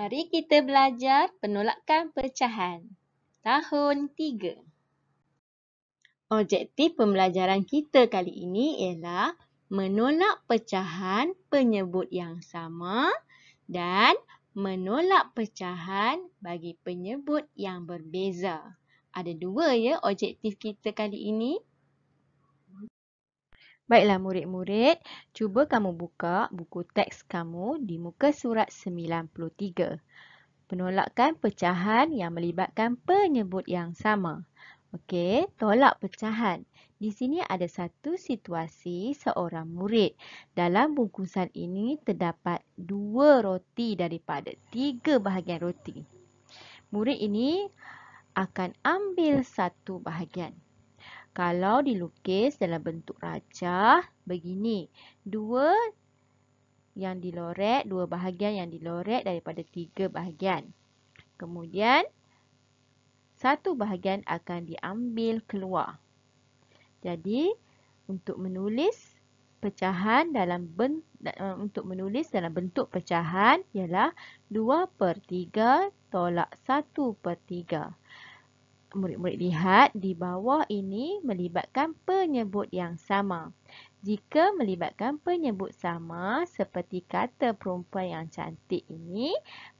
Mari kita belajar penolakan pecahan. Tahun 3. Objektif pembelajaran kita kali ini ialah menolak pecahan penyebut yang sama dan menolak pecahan bagi penyebut yang berbeza. Ada dua ya objektif kita kali ini. Baiklah murid-murid, cuba kamu buka buku teks kamu di muka surat 93. Penolakan pecahan yang melibatkan penyebut yang sama. Okey, tolak pecahan. Di sini ada satu situasi seorang murid. Dalam bungkusan ini terdapat 2 roti daripada 3 bahagian roti. Murid ini akan ambil satu bahagian. Kalau dilukis dalam bentuk rajah, begini. 2 bahagian yang dilorek daripada 3 bahagian. Kemudian, satu bahagian akan diambil keluar. Jadi, untuk menulis dalam bentuk pecahan ialah 2/3 tolak 1/3. Murid-murid lihat di bawah ini melibatkan penyebut yang sama. Jika melibatkan penyebut sama seperti kata perempuan yang cantik ini,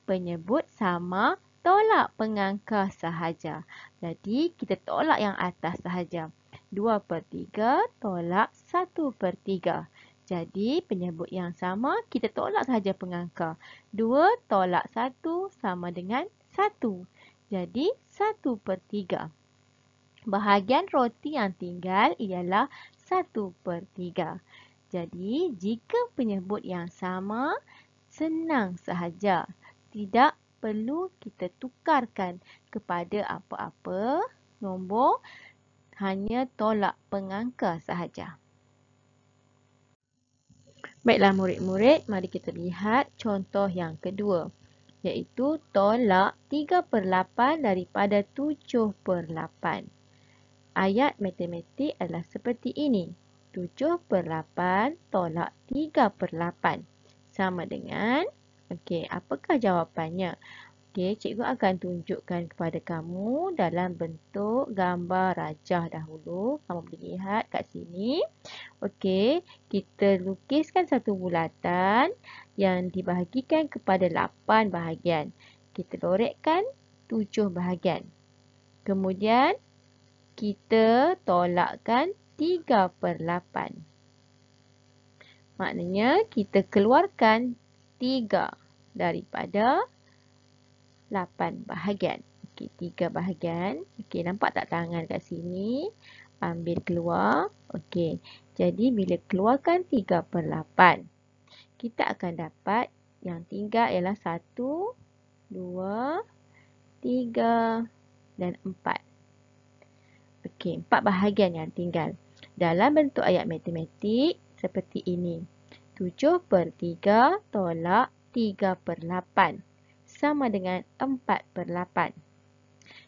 penyebut sama tolak pengangkar sahaja. Jadi kita tolak yang atas sahaja. 2/3 tolak 1/3. Jadi penyebut yang sama kita tolak sahaja pengangkar. 2 tolak 1 sama dengan 1. Jadi 1/3. Bahagian roti yang tinggal ialah 1/3. Jadi jika penyebut yang sama, senang sahaja. Tidak perlu kita tukarkan kepada apa-apa nombor, hanya tolak pengangkar sahaja. Baiklah murid-murid, mari kita lihat contoh yang kedua, iaitu tolak 3/8 daripada 7/8. Ayat matematik adalah seperti ini. 7/8 tolak 3/8 sama dengan, apakah jawapannya? Cikgu akan tunjukkan kepada kamu dalam bentuk gambar rajah dahulu. Kamu boleh lihat kat sini. Kita lukiskan satu bulatan yang dibahagikan kepada 8 bahagian. Kita lorekkan 7 bahagian. Kemudian, kita tolakkan 3/8. Maknanya, kita keluarkan 3 daripada 8 bahagian. 3 bahagian. Nampak tak tangan kat sini? Ambil keluar. Jadi bila keluarkan 3/8, kita akan dapat yang tinggal ialah 1, 2, 3 dan 4. 4 bahagian yang tinggal. Dalam bentuk ayat matematik seperti ini. 7/3 tolak 3/8 sama dengan 4/8.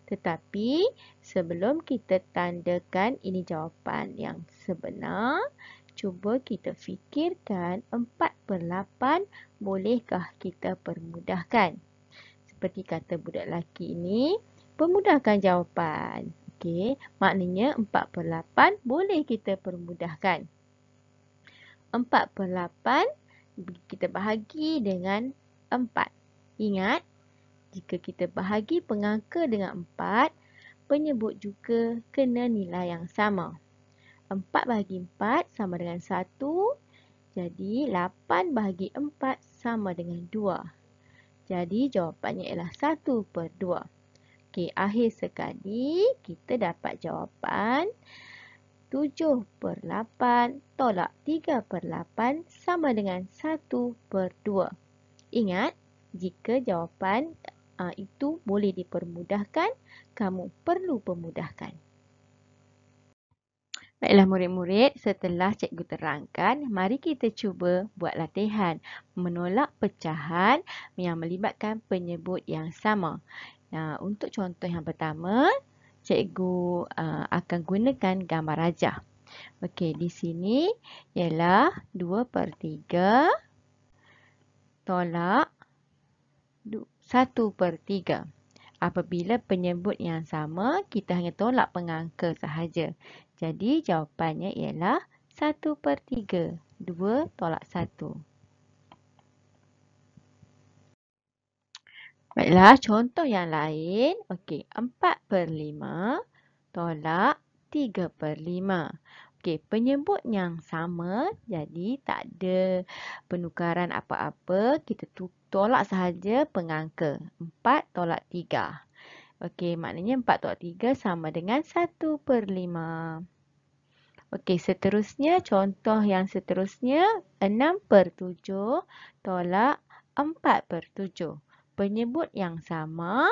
Tetapi sebelum kita tandakan ini jawapan yang sebenar, cuba kita fikirkan 4/8 bolehkah kita permudahkan? Seperti kata budak lelaki ini, permudahkan jawapan. Maknanya 4/8 boleh kita permudahkan. 4/8 kita bahagi dengan 4. Ingat, jika kita bahagi pengangka dengan 4, penyebut juga kena nilai yang sama. 4 bahagi 4 sama dengan 1. Jadi 8 bahagi 4 sama dengan 2. Jadi jawapannya ialah 1/2. Akhir sekali kita dapat jawapan 7/8 tolak 3/8 sama dengan 1/2. Ingat, jika jawapan itu boleh dipermudahkan, kamu perlu permudahkan. Baiklah murid-murid, setelah cikgu terangkan, mari kita cuba buat latihan menolak pecahan yang melibatkan penyebut yang sama. Untuk contoh yang pertama, cikgu akan gunakan gambar rajah. Di sini ialah 2/3 tolak 1/3. Apabila penyebut yang sama, kita hanya tolak pengangka sahaja. Jadi jawapannya ialah 1/3. 2 tolak 1. Baiklah, contoh yang lain. Okey, 4/5 tolak 3/5. Okey, penyebut yang sama, jadi tak ada penukaran apa-apa. Kita tolak sahaja pengangka. 4 tolak 3. Okey, maknanya 4 tolak 3 sama dengan 1/5. Okey, seterusnya, contoh yang seterusnya, 6/7 tolak 4/7. Penyebut yang sama.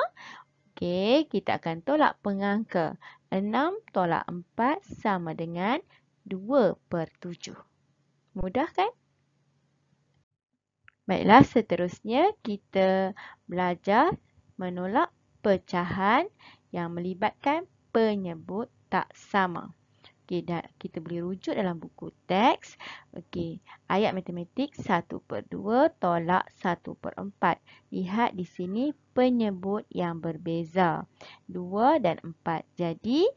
Okey, kita akan tolak pengangka. 6 tolak 4 sama dengan 2/7. Mudah kan? Baiklah, seterusnya kita belajar menolak pecahan yang melibatkan penyebut tak sama. Okey, kita boleh rujuk dalam buku teks. Okey, ayat matematik 1/2 tolak 1/4. Lihat di sini penyebut yang berbeza. 2 dan 4. Jadi,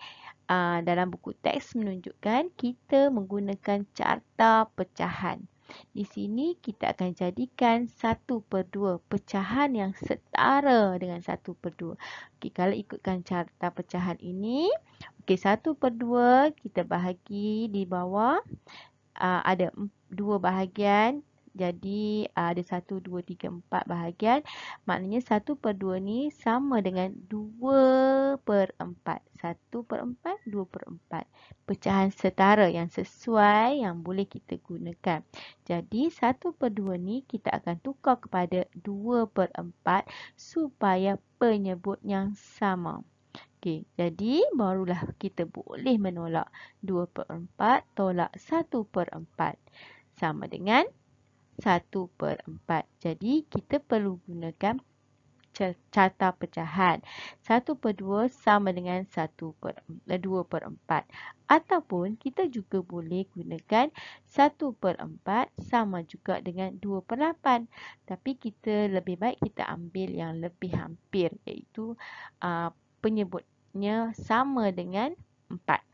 dalam buku teks menunjukkan kita menggunakan carta pecahan. Di sini kita akan jadikan 1/2 pecahan yang setara dengan 1/2. Okey, kalau ikutkan carta pecahan ini, okey, 1/2 kita bahagi di bawah. Ada 2 bahagian. Jadi ada 1, 2, 3, 4 bahagian. Maknanya 1/2 ni sama dengan 2/4. 1/4, 2/4. Pecahan setara yang sesuai yang boleh kita gunakan. Jadi 1/2 ni kita akan tukar kepada 2/4 supaya penyebut yang sama. Okey, jadi barulah kita boleh menolak 2/4 tolak 1/4 sama dengan 1/4. Jadi kita perlu gunakan carta pecahan. 1/2 sama dengan 2/4. Ataupun kita juga boleh gunakan 1/4 sama juga dengan 2/8. Tapi kita lebih baik kita ambil yang lebih hampir, iaitu penyebutnya sama dengan 4.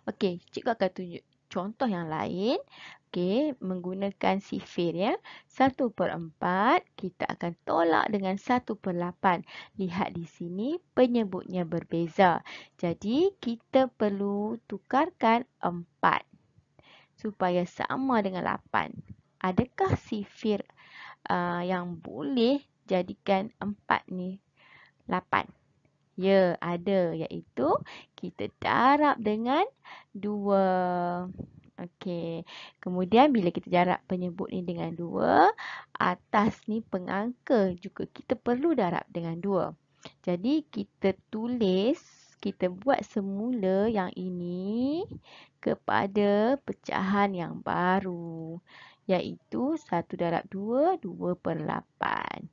Okey, cikgu akan tunjuk contoh yang lain. Okey, menggunakan sifir ya. 1/4 kita akan tolak dengan 1/8. Lihat di sini penyebutnya berbeza. Jadi kita perlu tukarkan 4 supaya sama dengan 8. Adakah sifir yang boleh jadikan 4 ni 8? Ya, ada, iaitu kita darab dengan 2. Okey. Kemudian bila kita darab penyebut ni dengan 2, atas ni pengangka juga kita perlu darab dengan 2. Jadi kita tulis, kita buat semula yang ini kepada pecahan yang baru, iaitu 1 darab 2, 2/8.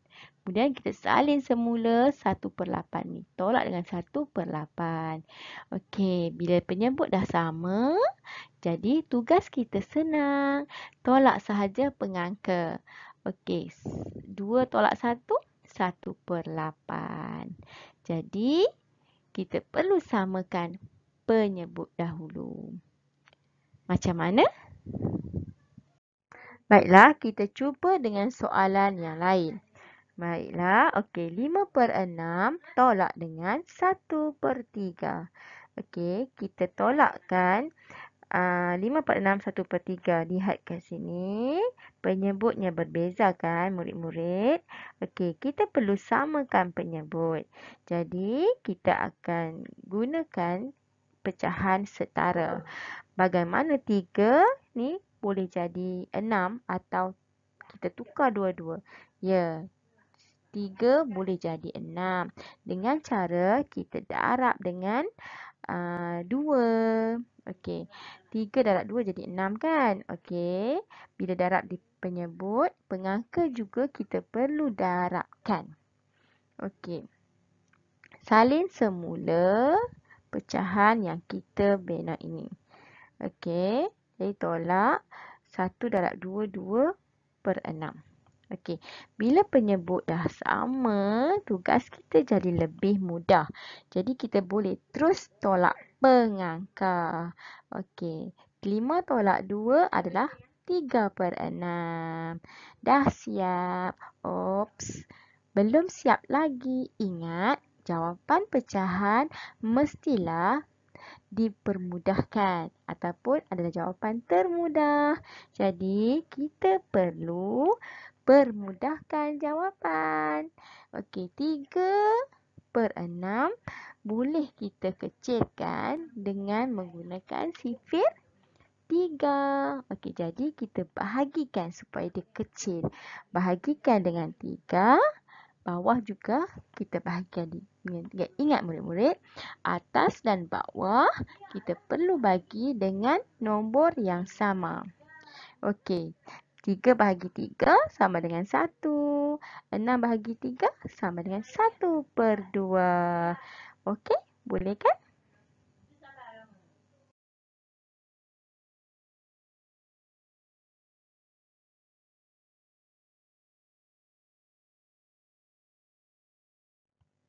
Kemudian kita salin semula 1/8 ni. Tolak dengan 1/8. Okey, bila penyebut dah sama, jadi tugas kita senang. Tolak sahaja pengangka. Okey, 2 tolak 1, 1/8. Jadi, kita perlu samakan penyebut dahulu. Macam mana? Baiklah, kita cuba dengan soalan yang lain. Baiklah, okey, 5/6 tolak dengan 1/3. Okey, kita tolakkan 5/6, 1/3. Lihat kat sini, penyebutnya berbeza kan murid-murid? Okey, kita perlu samakan penyebut. Jadi, kita akan gunakan pecahan setara. Bagaimana 3 ni boleh jadi 6 atau kita tukar dua-dua? Ya, 3 boleh jadi 6. Dengan cara kita darab dengan 2. Okey. 3 darab 2 jadi 6 kan? Okey. Bila darab di penyebut, pengangka juga kita perlu darabkan. Okey. Salin semula pecahan yang kita bina ini. Okey. Jadi tolak 1 darab 2, 2/6. Okey, bila penyebut dah sama, tugas kita jadi lebih mudah. Jadi kita boleh terus tolak pengangka. Okey, 5 tolak 2 adalah 3/6. Dah siap? Oops, belum siap lagi. Ingat, jawapan pecahan mestilah dipermudahkan ataupun adalah jawapan termudah. Jadi, kita perlu permudahkan jawapan. Okey, 3/6 boleh kita kecilkan dengan menggunakan sifir 3. Okey, jadi kita bahagikan supaya dia kecil. Bahagikan dengan 3. Bawah juga kita bahagikan dengan 3. Ingat murid-murid, atas dan bawah kita perlu bagi dengan nombor yang sama. Okey, 3 bahagi 3 sama dengan 1. 6 bahagi 3 sama dengan 1/2. Okey, boleh kan?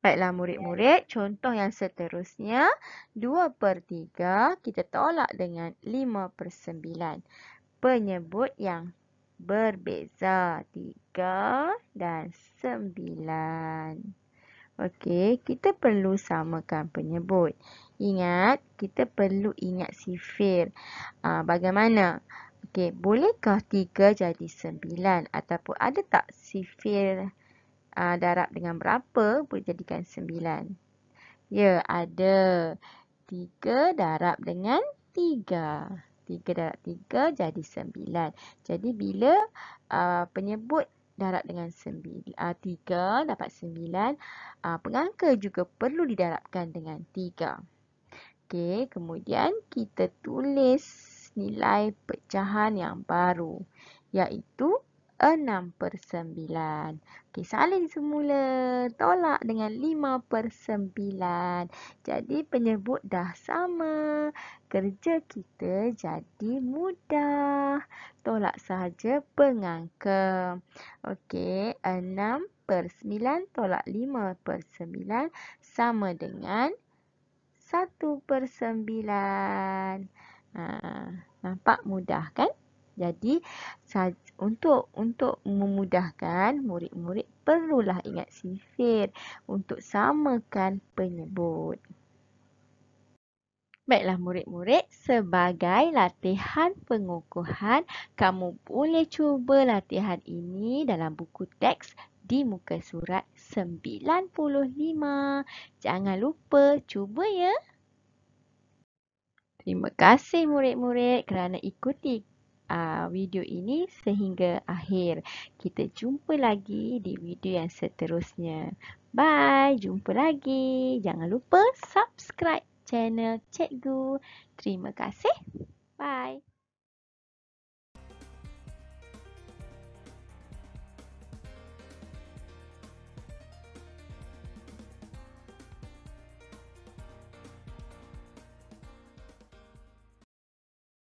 Baiklah murid-murid, contoh yang seterusnya, 2/3 kita tolak dengan 5/9. Penyebut yang berbeza, 3 dan 9. Okey, kita perlu samakan penyebut. Ingat, kita perlu ingat sifir. Bagaimana? Okey, bolehkah 3 jadi 9? Ataupun ada tak sifir darab dengan berapa boleh jadikan 9? Ya, ada. 3 darab dengan 3. 3 darab 3 jadi 9. Jadi bila penyebut darab dengan 3 dapat 9, pengangka juga perlu didarabkan dengan 3. Okey, kemudian kita tulis nilai pecahan yang baru, iaitu 6/9. Okey, salin semula. Tolak dengan 5/9. Jadi penyebut dah sama. Kerja kita jadi mudah. Tolak sahaja pengangka. Okey, 6/9 tolak 5/9 sama dengan 1/9. Nampak mudah kan? Jadi untuk memudahkan murid-murid perlulah ingat sifir untuk samakan penyebut. Baiklah murid-murid, sebagai latihan pengukuhan, kamu boleh cuba latihan ini dalam buku teks di muka surat 95. Jangan lupa cuba ya. Terima kasih murid-murid kerana ikuti video ini sehingga akhir. Kita jumpa lagi di video yang seterusnya. Bye, jumpa lagi. Jangan lupa subscribe channel Cikgu. Terima kasih. Bye.